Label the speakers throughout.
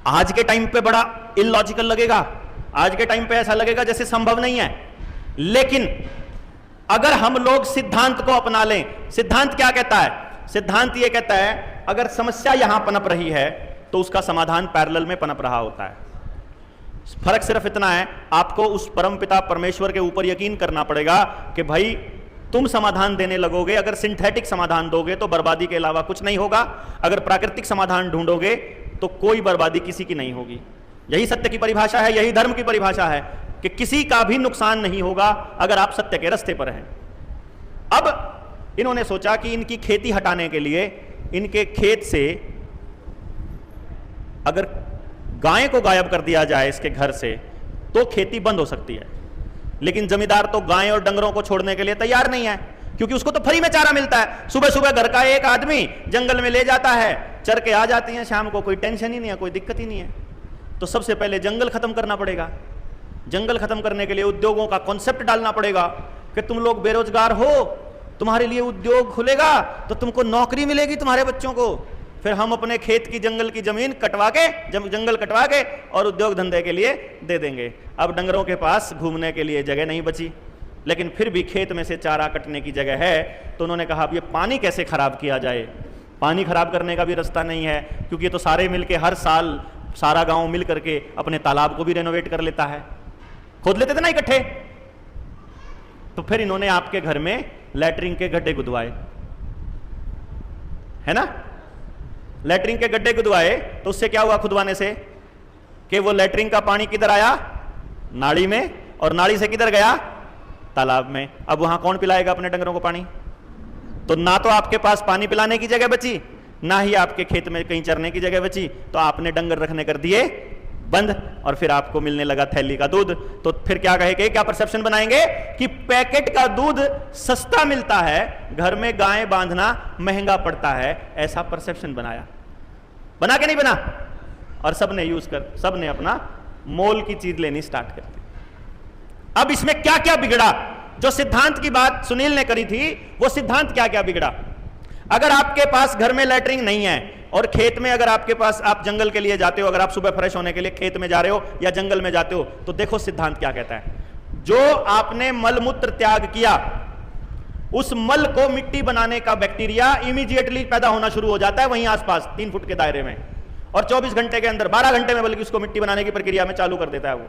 Speaker 1: आज के टाइम पे बड़ा इलॉजिकल लगेगा, आज के टाइम पे ऐसा लगेगा जैसे संभव नहीं है, लेकिन अगर हम लोग सिद्धांत को अपना लें, सिद्धांत क्या कहता है? सिद्धांत ये कहता है अगर समस्या यहां पनप रही है तो उसका समाधान पैरेलल में पनप रहा होता है। फर्क सिर्फ इतना है, आपको उस परमपिता परमेश्वर के ऊपर यकीन करना पड़ेगा कि भाई तुम समाधान देने लगोगे, अगर सिंथेटिक समाधान दोगे तो बर्बादी के अलावा कुछ नहीं होगा, अगर प्राकृतिक समाधान ढूंढोगे तो कोई बर्बादी किसी की नहीं होगी। यही सत्य की परिभाषा है, यही धर्म की परिभाषा है कि किसी का भी नुकसान नहीं होगा अगर आप सत्य के रास्ते पर हैं। अब इन्होंने सोचा कि इनकी खेती हटाने के लिए इनके खेत से अगर गाय को गायब कर दिया जाए इसके घर से तो खेती बंद हो सकती है, लेकिन जमींदार तो गाय और डंगरों को छोड़ने के लिए तैयार नहीं है, क्योंकि उसको तो फ्री में चारा मिलता है। सुबह सुबह घर का एक आदमी जंगल में ले जाता है, चर के आ जाती हैं, शाम को कोई टेंशन ही नहीं है, कोई दिक्कत ही नहीं है। तो सबसे पहले जंगल खत्म करना पड़ेगा। जंगल खत्म करने के लिए उद्योगों का कॉन्सेप्ट डालना पड़ेगा कि तुम लोग बेरोजगार हो, तुम्हारे लिए उद्योग खुलेगा तो तुमको नौकरी मिलेगी, तुम्हारे बच्चों को। फिर हम अपने खेत की जंगल की जमीन कटवा के, जंगल कटवा के और उद्योग धंधे के लिए दे देंगे। अब डंगरों के पास घूमने के लिए जगह नहीं बची, लेकिन फिर भी खेत में से चारा कटने की जगह है, तो उन्होंने कहा अब ये पानी कैसे खराब किया जाए। पानी खराब करने का भी रास्ता नहीं है, क्योंकि ये तो सारे मिलके हर साल सारा गांव मिल करके अपने तालाब को भी रेनोवेट कर लेता है, खोद लेते थे ना इकट्ठे। तो फिर इन्होंने आपके घर में लैट्रिन के गड्ढे खुदवाए, है ना, लैट्रिन के गड्ढे खुदवाए। तो उससे क्या हुआ खुदवाने से कि वो लैट्रिन का पानी किधर आया? नाली में, और नाली से किधर गया? तालाब में। अब वहां कौन पिलाएगा अपने डंगरों को पानी? तो ना तो आपके पास पानी पिलाने की जगह बची, ना ही आपके खेत में कहीं चरने की जगह बची, तो आपने डंगर रखने कर दिए बंद, और फिर आपको मिलने लगा थैली का दूध। तो फिर क्या कहेंगे, क्या परसेप्शन बनाएंगे कि पैकेट का दूध सस्ता मिलता है, घर में गाय बांधना महंगा पड़ता है, ऐसा परसेप्शन बना के नहीं बना, और सबने यूज कर, सबने अपना मोल की चीज लेनी स्टार्ट कर दी। अब इसमें क्या क्या बिगड़ा? जो सिद्धांत की बात सुनील ने करी थी, वो सिद्धांत क्या क्या बिगड़ा? अगर आपके पास घर में लैट्रिन नहीं है और खेत में अगर आपके पास, आप जंगल के लिए जाते हो, अगर आप सुबह फ्रेश होने के लिए खेत में जा रहे हो या जंगल में जाते हो, तो देखो सिद्धांत क्या कहता है। जो आपने मलमूत्र त्याग किया, उस मल को मिट्टी बनाने का बैक्टीरिया इमीडिएटली पैदा होना शुरू हो जाता है वहीं आसपास 3 फुट के दायरे में, और 24 घंटे के अंदर, 12 घंटे में बल्कि उसको मिट्टी बनाने की प्रक्रिया में चालू कर देता है वो,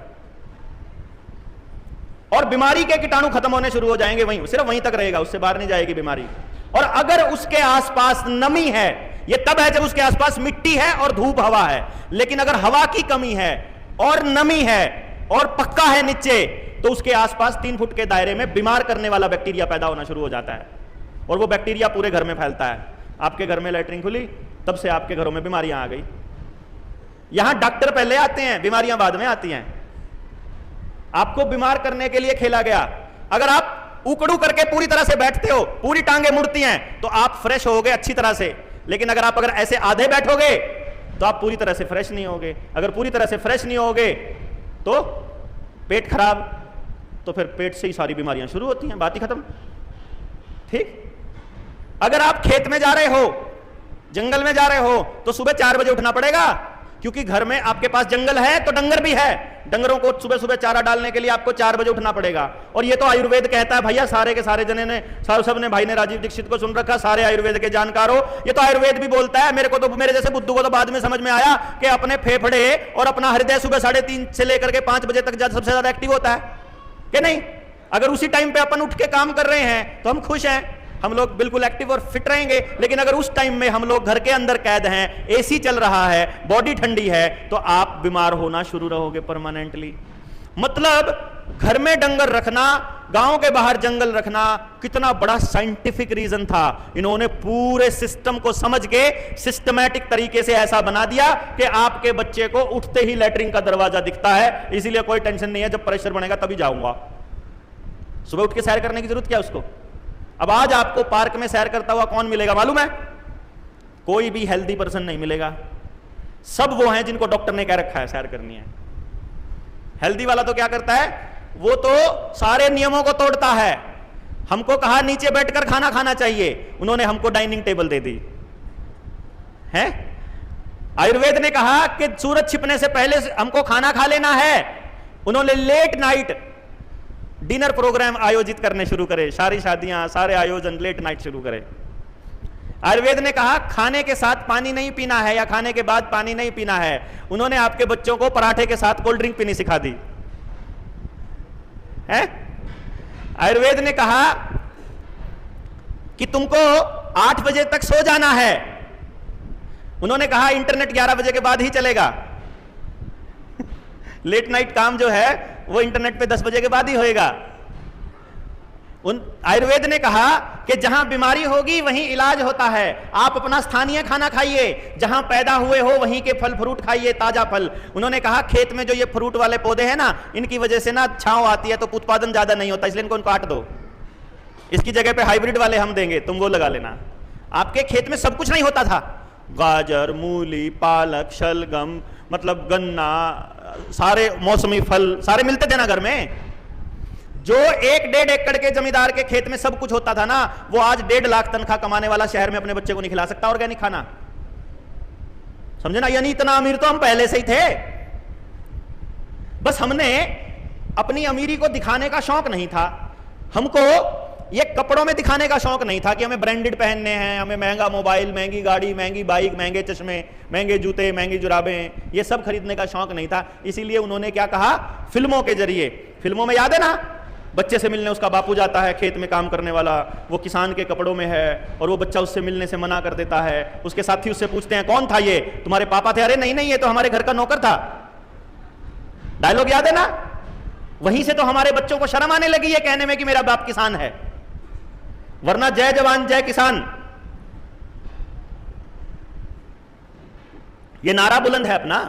Speaker 1: और बीमारी के कीटाणु खत्म होने शुरू हो जाएंगे वहीं, सिर्फ वहीं तक रहेगा, उससे बाहर नहीं जाएगी बीमारी। और अगर उसके आसपास नमी है, ये तब है जब उसके आसपास मिट्टी है और धूप हवा है, लेकिन अगर हवा की कमी है और नमी है और पक्का है नीचे, तो उसके आसपास 3 फुट के दायरे में बीमार करने वाला बैक्टीरिया पैदा होना शुरू हो जाता है, और वो बैक्टीरिया पूरे घर में फैलता है। आपके घर में लैट्रिन खुली, तब से आपके घरों में बीमारियां आ गई। यहां डॉक्टर पहले आते हैं, बीमारियां बाद में आती हैं। आपको बीमार करने के लिए खेला गया। अगर आप उकड़ू करके पूरी तरह से बैठते हो, पूरी टांगे मुड़ती हैं, तो आप फ्रेश होगे अच्छी तरह से, लेकिन अगर ऐसे आधे बैठोगे तो आप पूरी तरह से फ्रेश नहीं होगे। अगर पूरी तरह से फ्रेश नहीं होगे तो पेट खराब, तो फिर पेट से ही सारी बीमारियां शुरू होती हैं, बात ही खत्म। ठीक, अगर आप खेत में जा रहे हो, जंगल में जा रहे हो, तो सुबह 4 बजे उठना पड़ेगा, क्योंकि घर में आपके पास जंगल है तो डंगर भी है, डंगरों को सुबह सुबह चारा डालने के लिए आपको 4 बजे उठना पड़ेगा। और ये तो आयुर्वेद कहता है भैया, सारे के सारे जने ने, सब ने, भाई ने राजीव दीक्षित को सुन रखा, सारे आयुर्वेद के जानकार हो, ये तो आयुर्वेद भी बोलता है। मेरे को तो, मेरे जैसे बुद्धू को तो बाद में समझ में आया कि अपने फेफड़े और अपना हृदय सुबह 3:30 से लेकर के 5 बजे तक सबसे ज्यादा एक्टिव होता है कि नहीं। अगर उसी टाइम पे अपन उठ के काम कर रहे हैं तो हम खुश हैं, हम लोग बिल्कुल एक्टिव और फिट रहेंगे। लेकिन अगर उस टाइम में हम लोग घर के अंदर कैद हैं, एसी चल रहा है, बॉडी ठंडी है, तो आप बीमार होना शुरू रहोगे परमानेंटली। मतलब घर में डंगर रखना, गांव के बाहर जंगल रखना, कितना बड़ा साइंटिफिक रीजन था। इन्होंने पूरे सिस्टम को समझ के सिस्टमैटिक तरीके से ऐसा बना दिया कि आपके बच्चे को उठते ही लैट्रिन का दरवाजा दिखता है, इसीलिए कोई टेंशन नहीं है, जब प्रेशर बनेगा तभी जाऊंगा। सुबह उठ के सैर करने की जरूरत क्या उसको। अब आज आपको पार्क में सैर करता हुआ कौन मिलेगा मालूम है? कोई भी हेल्दी पर्सन नहीं मिलेगा, सब वो हैं जिनको डॉक्टर ने कह रखा है सैर करनी है। हेल्दी वाला तो क्या करता है, वो तो सारे नियमों को तोड़ता है। हमको कहा नीचे बैठकर खाना खाना चाहिए, उन्होंने हमको डाइनिंग टेबल दे दी है। आयुर्वेद ने कहा कि सूरज छिपने से पहले हमको खाना खा लेना है। उन्होंने लेट नाइट डिनर प्रोग्राम आयोजित करने शुरू करे, सारी शादियां, सारे आयोजन लेट नाइट शुरू करे। आयुर्वेद ने कहा खाने के साथ पानी नहीं पीना है या खाने के बाद पानी नहीं पीना है। उन्होंने आपके बच्चों को पराठे के साथ कोल्ड ड्रिंक पीनी सिखा दी है। आयुर्वेद ने कहा कि तुमको 8 बजे तक सो जाना है। उन्होंने कहा इंटरनेट 11 बजे के बाद ही चलेगा। लेट नाइट काम जो है वो इंटरनेट पे 10 बजे के बाद ही होएगा। आयुर्वेद ने कहा कि जहां बीमारी होगी वहीं इलाज होता है। आप अपना स्थानीय खाना खाइए, जहां पैदा हुए हो वहीं के फल फ्रूट खाइए, ताजा फल। उन्होंने कहा खेत में जो ये फ्रूट वाले पौधे हैं ना, इनकी वजह से ना छांव आती है तो उत्पादन ज्यादा नहीं होता, इसलिए इनको काट दो। इसकी जगह पे हाइब्रिड वाले हम देंगे, तुम वो लगा लेना। आपके खेत में सब कुछ नहीं होता था, गाजर, मूली, पालक, शलगम, मतलब गन्ना, सारे मौसमी फल सारे मिलते थे ना घर में। जो 1-1.5 एकड़ के जमींदार के खेत में सब कुछ होता था ना, वो आज 1.5 लाख तनख्वाह कमाने वाला शहर में अपने बच्चे को नहीं खिला सकता ऑर्गेनिक खाना। समझे ना? यानी इतना अमीर तो हम पहले से ही थे, बस हमने अपनी अमीरी को दिखाने का शौक नहीं था। हमको ये कपड़ों में दिखाने का शौक नहीं था कि हमें ब्रांडेड पहनने हैं, हमें महंगा मोबाइल, महंगी गाड़ी, महंगी बाइक, महंगे चश्मे, महंगे जूते, महंगी जुराबें, ये सब खरीदने का शौक नहीं था। इसीलिए उन्होंने क्या कहा, फिल्मों के जरिए, फिल्मों में याद है ना, बच्चे से मिलने उसका बापू जाता है, खेत में काम करने वाला, वो किसान के कपड़ों में है और वो बच्चा उससे मिलने से मना कर देता है। उसके साथी उससे पूछते हैं कौन था ये, तुम्हारे पापा थे? अरे नहीं नहीं, ये तो हमारे घर का नौकर था। डायलॉग याद है ना? वहीं से तो हमारे बच्चों को शर्म आने लगी है कहने में कि मेरा बाप किसान है, वरना जय जवान जय किसान ये नारा बुलंद है अपना।